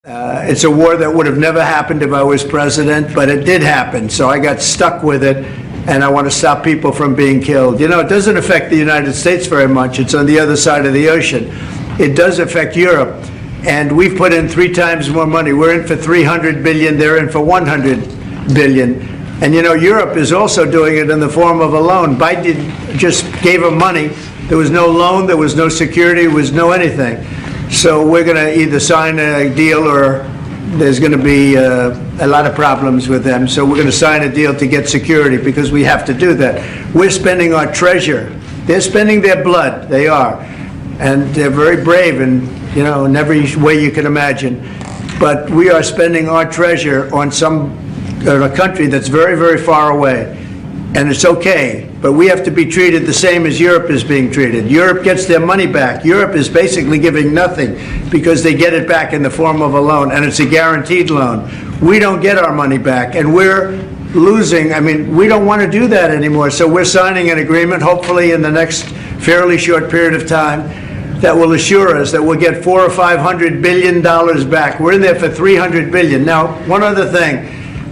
It's a war that would have never happened if I was president, but it did happen. So I got stuck with it, and I want to stop people from being killed. You know, it doesn't affect the United States very much. It's on the other side of the ocean. It does affect Europe, and we've put in 3 times more money. We're in for 300 billion. They're in for 100 billion. And you know, Europe is also doing it in the form of a loan. Biden just gave them money. There was no loan, there was no security, there was no anything. So we're going to either sign a deal or there's going to be a lot of problems with them. So we're going to sign a deal to get security because we have to do that. We're spending our treasure. They're spending their blood. They are. And they're very brave in, you know, in every way you can imagine. But we are spending our treasure on a country that's very, very far away. And it's okay, but we have to be treated the same as Europe is being treated. Europe gets their money back. Europe is basically giving nothing because they get it back in the form of a loan, and it's a guaranteed loan. We don't get our money back, and we're losing. I mean, we don't want to do that anymore, so we're signing an agreement, hopefully in the next fairly short period of time, that will assure us that we'll get $400 or $500 billion back. We're in there for $300 billion. Now, one other thing,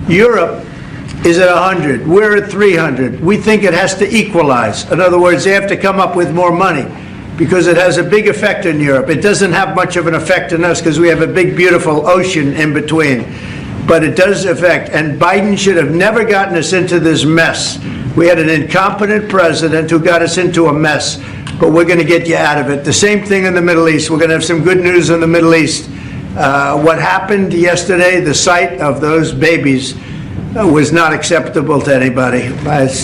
Europe is at 100. We're at 300. We think it has to equalize. In other words, they have to come up with more money because it has a big effect in Europe. It doesn't have much of an effect on us because we have a big, beautiful ocean in between. But it does affect. And Biden should have never gotten us into this mess. We had an incompetent president who got us into a mess. But we're going to get you out of it. The same thing in the Middle East. We're going to have some good news in the Middle East. What happened yesterday, the sight of those babies was not acceptable to anybody.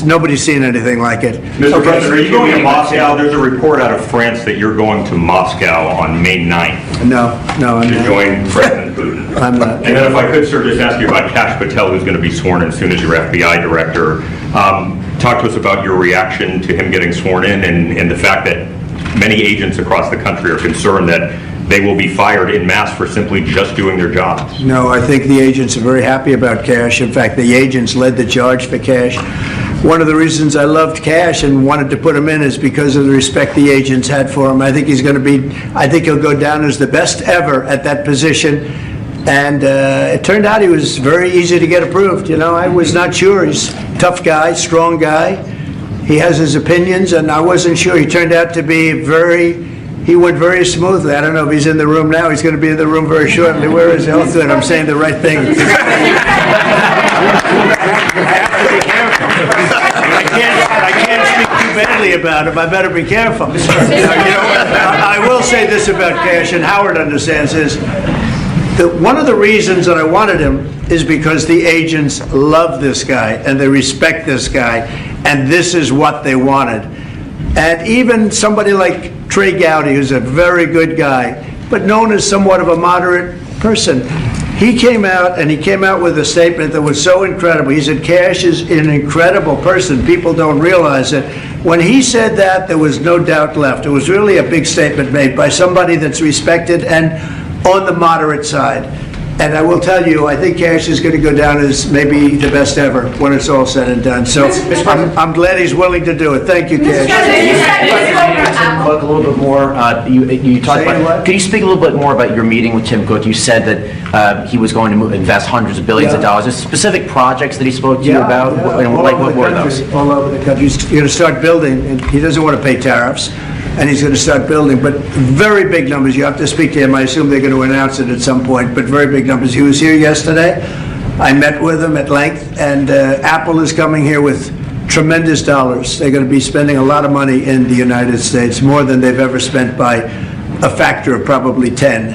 Nobody's seen anything like it. Mr. President, are you going to Moscow? There's a report out of France that you're going to Moscow on May 9th. No, I'm to not. join President Putin. I'm not. And then if I could, sir, just ask you about Kash Patel, who's going to be sworn in soon as your FBI director. Talk to us about your reaction to him getting sworn in and the fact that many agents across the country are concerned that they will be fired en masse for simply just doing their jobs. No, I think the agents are very happy about Kash. In fact, the agents led the charge for Kash. One of the reasons I loved Kash and wanted to put him in is because of the respect the agents had for him. I think he'll go down as the best ever at that position. And it turned out he was very easy to get approved. You know, I was not sure. He's a tough guy, strong guy. He has his opinions, and I wasn't sure. He turned out to be he went very smoothly. I don't know if he's in the room now. He's going to be in the room very shortly. Where is he? Oh, good. I'm saying the right thing. I can't speak too badly about him. I better be careful. You know, I will say this about Kash, and Howard understands this. One of the reasons that I wanted him is because the agents love this guy and they respect this guy, and this is what they wanted. And even somebody like Trey Gowdy, who's a very good guy, but known as somewhat of a moderate person, he came out with a statement that was so incredible. He said, Kash is an incredible person. People don't realize it. When he said that, there was no doubt left. It was really a big statement made by somebody that's respected and on the moderate side. And I will tell you, I think Kash is going to go down as maybe the best ever when it's all said and done. So I'm glad he's willing to do it. Thank you, Kash. Cook a little bit more. You talked about. What? Can you speak a little bit more about your meeting with Tim Cook? You said that he was going to invest hundreds of billions of dollars. Is specific projects that he spoke to you about? And like what were those? All over the country. He's going to start building, and he doesn't want to pay tariffs. And he's going to start building, but very big numbers. You have to speak to him. I assume they're going to announce it at some point, but very big numbers. He was here yesterday. I met with him at length, and Apple is coming here with tremendous dollars. They're going to be spending a lot of money in the United States, more than they've ever spent by a factor of probably 10.